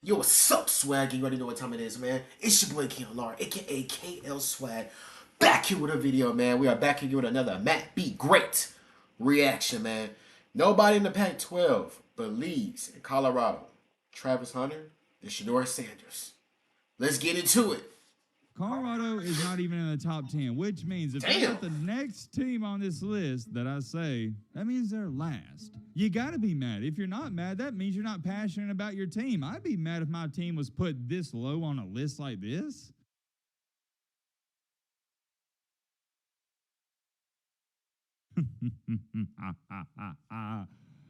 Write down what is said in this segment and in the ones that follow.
Yo, what's up, Swag? You already know what time it is, man. It's your boy KLR, aka KL Swag, back here with a video, man. We are back here with another Matt B. Great reaction, man. Nobody in the Pac-12 believes in Colorado. Travis Hunter and Shedeur Sanders. Let's get into it. Colorado is not even in the top 10, which means if they're not the next team on this list that I say, that means they're last. You got to be mad. If you're not mad, that means you're not passionate about your team. I'd be mad if my team was put this low on a list like this.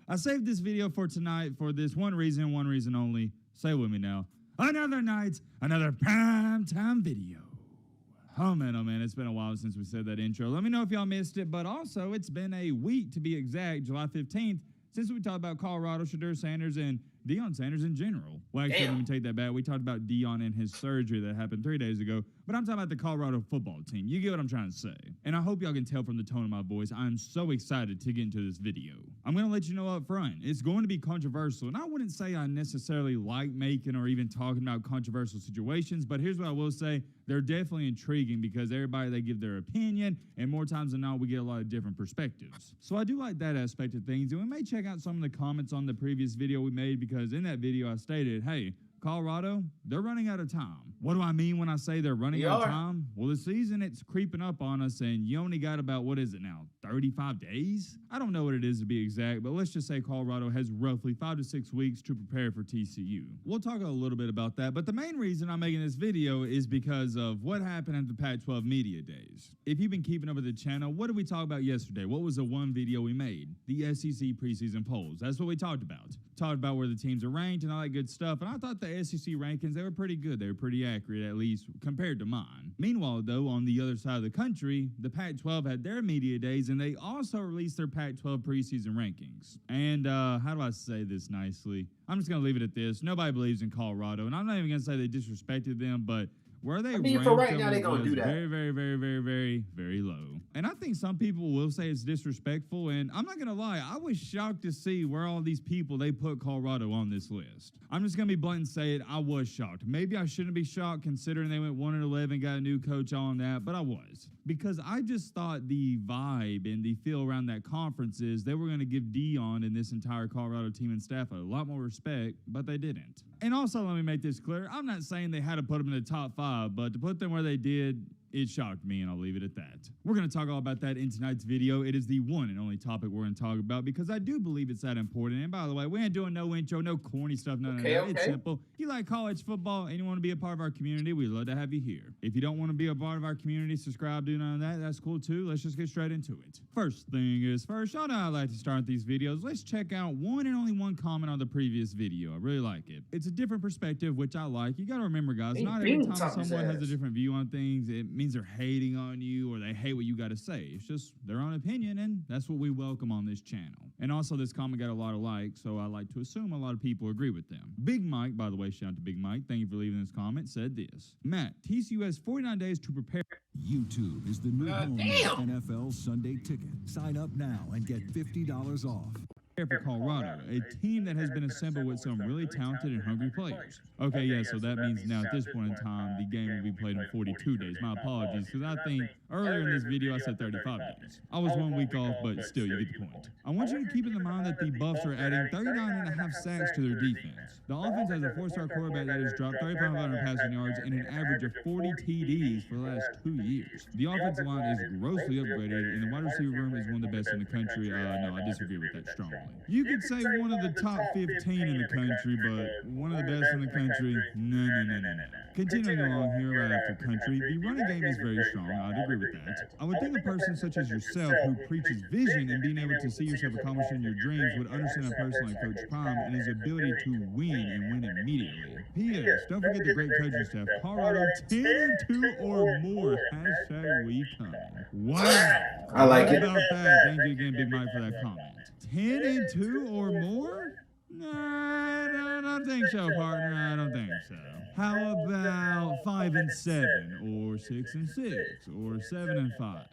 I saved this video for tonight for this one reason only. Say it with me now. Another night, another primetime video. Oh man, it's been a while since we said that intro. Let me know if y'all missed it, but also it's been a week to be exact, July 15th, since we talked about Colorado, Shedeur Sanders, and Deion Sanders in general. Well, actually, let me take that back. We talked about Deion and his surgery that happened 3 days ago, but I'm talking about the Colorado football team. You get what I'm trying to say. And I hope y'all can tell from the tone of my voice, I'm so excited to get into this video. I'm going to let you know up front, it's going to be controversial, and I wouldn't say I necessarily like making or even talking about controversial situations, but here's what I will say. They're definitely intriguing because everybody, they give their opinion, and more times than not, we get a lot of different perspectives. So I do like that aspect of things, and we may check out some of the comments on the previous video we made because in that video I stated, hey, Colorado, they're running out of time. What do I mean when I say they're running out of time? Well, the season, it's creeping up on us, and you only got about, what is it now, 35 days? I don't know what it is to be exact, but let's just say Colorado has roughly 5 to 6 weeks to prepare for TCU. We'll talk a little bit about that, but the main reason I'm making this video is because of what happened at the Pac-12 Media Days. If you've been keeping up with the channel, what did we talk about yesterday? What was the one video we made? The SEC preseason polls. That's what we talked about. Talked about where the teams are ranked and all that good stuff, and I thought the SEC rankings, they were pretty good. They were pretty accurate, at least compared to mine. Meanwhile, though, on the other side of the country, the Pac-12 had their media days, and they also released their Pac-12 preseason rankings. And how do I say this nicely? I'm just going to leave it at this. Nobody believes in Colorado, and I'm not even going to say they disrespected them, but where they ranked for right now, them they're going to do was that. very low. And I think some people will say it's disrespectful, and I'm not going to lie, I was shocked to see where all these people, they put Colorado on this list. I'm just going to be blunt and say it, I was shocked. Maybe I shouldn't be shocked considering they went 1-11, got a new coach on that, but I was. Because I just thought the vibe and the feel around that conference is they were going to give Deion and this entire Colorado team and staff a lot more respect, but they didn't. And also, let me make this clear, I'm not saying they had to put them in the top 5, but to put them where they did, it shocked me, and I'll leave it at that. We're going to talk all about that in tonight's video. It is the one and only topic we're going to talk about because I do believe it's that important. And by the way, we ain't doing no intro, no corny stuff, none of that. It's simple. You like college football and you want to be a part of our community, we'd love to have you here. If you don't want to be a part of our community, subscribe, do none of that, that's cool too. Let's just get straight into it. First thing is first, y'all know I like to start these videos. Let's check out one and only one comment on the previous video. I really like it. It's a different perspective, which I like. You got to remember, guys, not every time someone has a different view on things, it means they're hating on you or they hate what you got to say. It's just their own opinion, and that's what we welcome on this channel. And also, this comment got a lot of likes, so I like to assume a lot of people agree with them. Big Mike, by the way, shout out to Big Mike, thank you for leaving this comment, said this. Matt, TCU has 49 days to prepare. YouTube is the new home of NFL Sunday Ticket. Sign up now and get $50 off. For Colorado, a team that has been assembled with some really talented and hungry players. Okay, yeah, so that means now at this point in time, the game will be played in 42 days. My apologies, because I think earlier in this video I said 35 days. I was 1 week off, but still, you get the point. I want you to keep in mind that the Buffs are adding 39.5 sacks to their defense. The offense has a 4-star quarterback that has dropped 3,500 passing yards and an average of 40 TDs for the last 2 years. The offensive line is grossly upgraded, and the wide receiver room is one of the best in the country. No, I disagree with that strongly. You could say one of the top 15 in the country, but one of the best in the country, no. Continuing along here right after country, the running game is very strong. I'd agree with that. I would think a person such as yourself who preaches vision and being able to see yourself accomplishing your dreams would understand a person like Coach Prime and his ability to win and win immediately. P.S. Don't forget the great coaching staff. Colorado 10-2 or more. Hashtag we coming. Wow. I like it. About that. Thank you again, Big Mike, for that comment. 10-2 or more? No, I don't think so, partner. I don't think so. How about 5-7, or 6-6, or 7-5?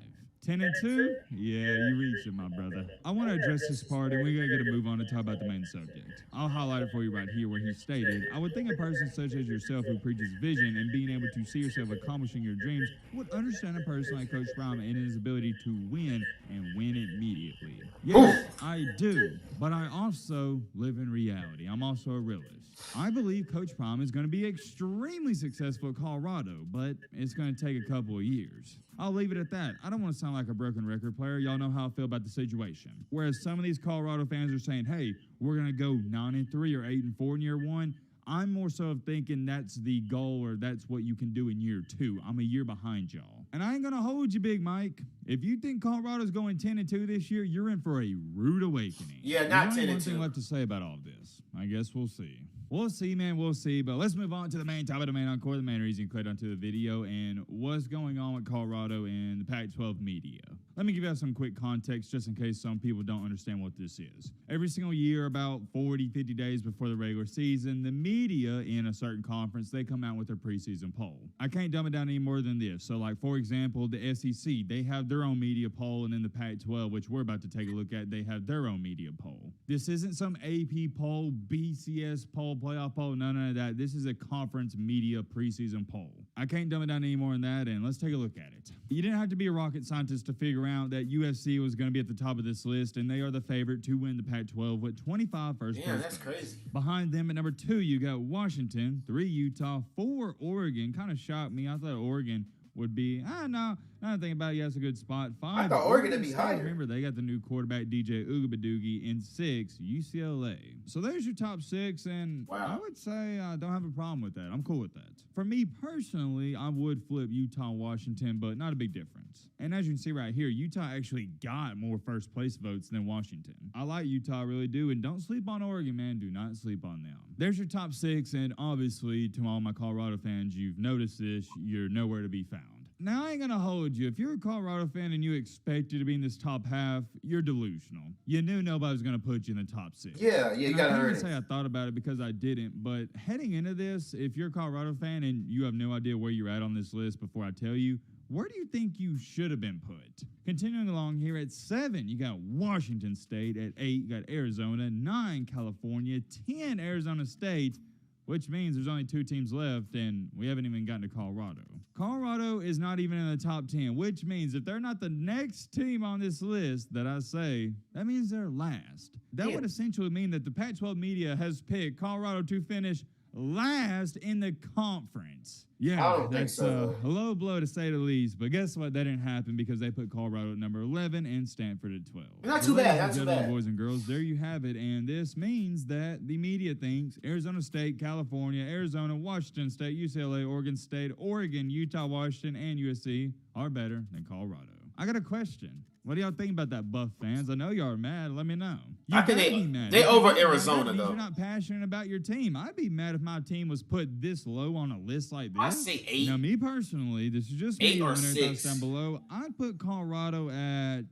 10-2? Yeah, you reached it, my brother. I want to address this part, and we gotta move on to talk about the main subject. I'll highlight it for you right here, where he stated, "I would think a person such as yourself who preaches vision and being able to see yourself accomplishing your dreams would understand a person like Coach Prime and his ability to win and win immediately." Yes, I do, but I also live in reality. I'm also a realist. I believe Coach Prime is going to be extremely successful at Colorado, but it's going to take a couple of years. I'll leave it at that. I don't want to sound like a broken record player. Y'all know how I feel about the situation. Whereas some of these Colorado fans are saying, hey, we're going to go 9-3 or 8-4 in year one. I'm more so of thinking that's the goal, or that's what you can do in year two. I'm a year behind y'all. And I ain't going to hold you, Big Mike. If you think Colorado's going 10-2 this year, you're in for a rude awakening. Yeah, not 10-2. There's only one thing left to say about all this. I guess we'll see. We'll see, man. We'll see. But let's move on to the main topic, the main encore, the main reason you clicked onto the video, and what's going on with Colorado and the Pac-12 media. Let me give you some quick context just in case some people don't understand what this is. Every single year, about 40, 50 days before the regular season, the media in a certain conference, they come out with their preseason poll. I can't dumb it down any more than this. So, like, for example, the SEC, they have their own media poll, and then the Pac-12, which we're about to take a look at, they have their own media poll. This isn't some AP poll, BCS poll, playoff poll, none of that. This is a conference media preseason poll. I can't dumb it down any more than that, and let's take a look at it. You didn't have to be a rocket scientist to figure out that USC was going to be at the top of this list, and they are the favorite to win the Pac-12 with 25 first place. Yeah, that's crazy. Behind them at number 2, you got Washington, 3 Utah, 4 Oregon. Kind of shocked me. I thought Oregon would be, no, now that I think about it, yeah, it's a good spot. 5, I thought Oregon would be State. higher. Remember, they got the new quarterback, DJ Ugabadoogie, in 6, UCLA. So there's your top 6, and wow. I would say I don't have a problem with that. I'm cool with that. For me personally, I would flip Utah, Washington, but not a big difference. And as you can see right here, Utah actually got more first place votes than Washington. I like Utah, I really do, and don't sleep on Oregon, man. Do not sleep on them. There's your top 6, and obviously, to all my Colorado fans, you've noticed this, you're nowhere to be found. Now, I ain't going to hold you. If you're a Colorado fan and you expected to be in this top half, you're delusional. You knew nobody was going to put you in the top 6. Yeah, you got to earn it. I can't say I thought about it because I didn't, but heading into this, if you're a Colorado fan and you have no idea where you're at on this list before I tell you, where do you think you should have been put? Continuing along here at 7, you got Washington State. At 8, you got Arizona. 9, California. 10, Arizona State, which means there's only 2 teams left, and we haven't even gotten to Colorado. Colorado is not even in the top 10, which means if they're not the next team on this list that I say, that means they're last. That would essentially mean that the Pac-12 media has picked Colorado to finish last in the conference. Yeah, that's a low blow to say the least, but guess what? That didn't happen because they put Colorado at number 11 and Stanford at 12. Not too bad, not too bad. Boys and girls, there you have it, and this means that the media thinks Arizona State, California, Arizona, Washington State, UCLA, Oregon State, Oregon, Utah, Washington, and USC are better than Colorado. I got a question. What do y'all think about that, Buff fans? I know y'all are mad. Let me know. I think they over Arizona, though. You're not passionate about your team. I'd be mad if my team was put this low on a list like this. I say 8. Now, me personally, this is just 8 me. or 6 down below. I'd put Colorado at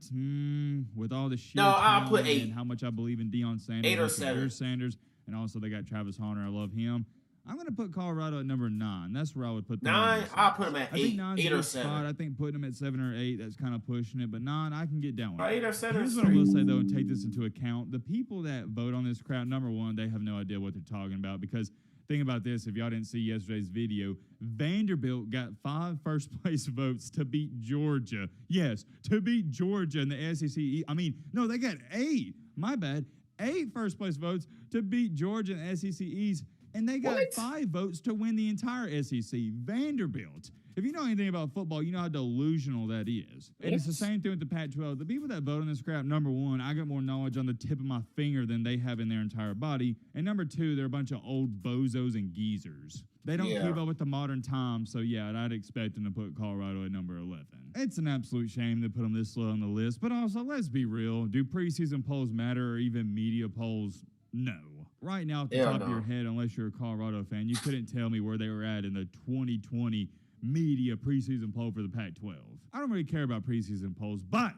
with all the sheer I'll put 8. And how much I believe in Deion Sanders. 8 or 7. Sanders, and also they got Travis Hunter. I love him. I'm going to put Colorado at number 9. That's where I would put them. 9, I'll put them at 8. I think 9's 8 a or good 7. spot. I think putting them at 7 or 8, that's kind of pushing it. But 9, I can get down with. 8 or 7. Here's what I will say, though, and take this into account. The people that vote on this crowd, number 1, they have no idea what they're talking about. Because think about this. If y'all didn't see yesterday's video, Vanderbilt got 5 first-place votes to beat Georgia. Yes, to beat Georgia in the SEC. I mean, no, they got 8. My bad. 8 first-place votes to beat Georgia in the SEC East. And they got 5 votes to win the entire SEC. Vanderbilt. If you know anything about football, you know how delusional that is. And it's the same thing with the Pac-12. The people that vote on this crap, number 1, I got more knowledge on the tip of my finger than they have in their entire body. And number 2, they're a bunch of old bozos and geezers. They don't keep up with the modern times, so yeah, I'd expect them to put Colorado at number 11. It's an absolute shame to put them this low on the list, but also, let's be real. Do preseason polls matter, or even media polls? No. Right now, at the top of your head, unless you're a Colorado fan, you couldn't tell me where they were at in the 2020 media preseason poll for the Pac-12. I don't really care about preseason polls, but,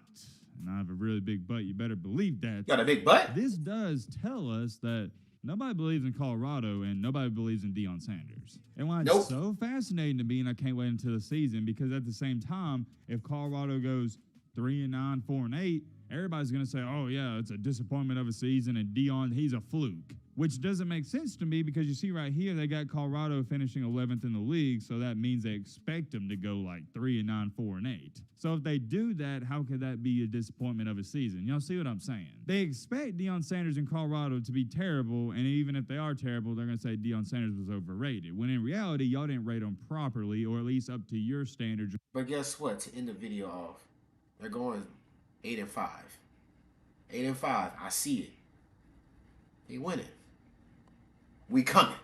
and I have a really big but, you better believe that. Got a big butt? This does tell us that nobody believes in Colorado and nobody believes in Deion Sanders. And why it's so fascinating to me, and I can't wait until the season, because at the same time, if Colorado goes 3-9, 4-8, everybody's going to say, oh, yeah, it's a disappointment of a season, and Deion, he's a fluke. Which doesn't make sense to me because you see right here, they got Colorado finishing 11th in the league, so that means they expect them to go like 3-9, 4-8. So if they do that, how could that be a disappointment of a season? Y'all see what I'm saying? They expect Deion Sanders and Colorado to be terrible, and even if they are terrible, they're going to say Deion Sanders was overrated. When in reality, y'all didn't rate them properly, or at least up to your standards. But guess what? To end the video off, they're going 8-5. 8-5. I see it. They winning. We coming.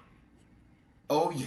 Oh yeah.